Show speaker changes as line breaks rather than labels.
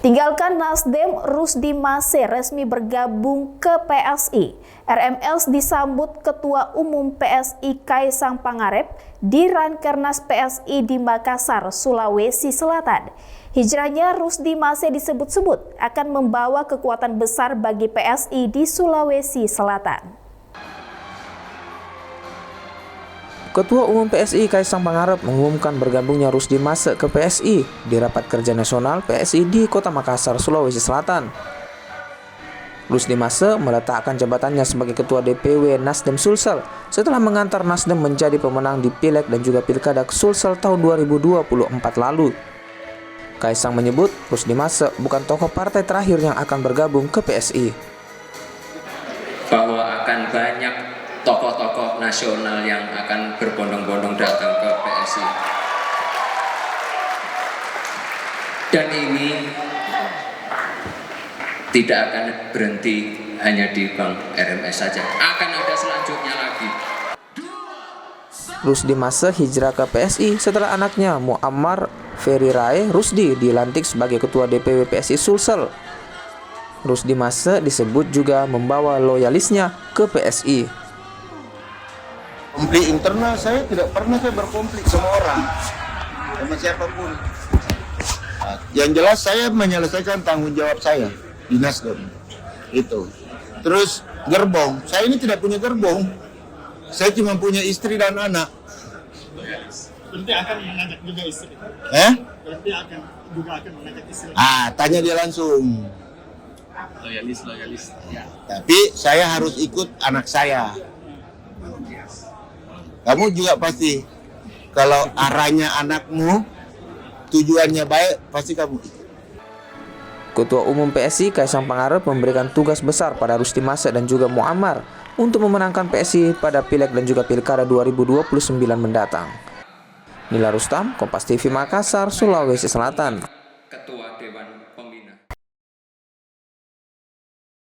Tinggalkan Nasdem, Rusdi Mase resmi bergabung ke PSI. RMS disambut Ketua Umum PSI Kaisang Pangarep di Rankernas PSI di Makassar, Sulawesi Selatan. Hijrahnya Rusdi Mase disebut-sebut akan membawa kekuatan besar bagi PSI di Sulawesi Selatan.
Ketua Umum PSI Kaisang Pangarep mengumumkan bergabungnya Rusdi Mase ke PSI di Rapat Kerja Nasional PSI di Kota Makassar, Sulawesi Selatan. Rusdi Mase meletakkan jabatannya sebagai Ketua DPW Nasdem Sulsel setelah mengantar Nasdem menjadi pemenang di Pileg dan juga Pilkada Sulsel tahun 2024 lalu. Kaisang menyebut Rusdi Mase bukan tokoh partai terakhir yang akan bergabung ke PSI.
Bahwa akan banyak tokoh-tokoh nasional yang akan berbondong-bondong datang ke PSI. Dan ini tidak akan berhenti hanya di Bang RMS saja. Akan ada selanjutnya lagi.
Rusdi Mase hijrah ke PSI setelah anaknya Muammar Ferry Rae Rusdi dilantik sebagai Ketua DPW PSI Sulsel. Rusdi Mase disebut juga membawa loyalisnya ke PSI.
Konflik internal saya tidak pernah berkonflik sama orang, sama siapapun. Yang jelas saya menyelesaikan tanggung jawab saya di Nasdem. Itu. Terus gerbong, saya ini tidak punya gerbong. Saya cuma punya istri dan anak.
Berarti akan mengajak juga istri.
Berarti
akan mengajak istri.
Tanya dia langsung.
Loyalis.
Ya, tapi saya harus ikut anak saya. Kamu juga pasti, kalau arahnya anakmu, tujuannya baik, pasti kamu ikut.
Ketua Umum PSI Kaisang Pangarep memberikan tugas besar pada Rusdi Mase dan juga Muammar untuk memenangkan PSI pada Pileg dan juga Pilkada 2029 mendatang. Nila Rustam, Kompas TV Makassar, Sulawesi Selatan.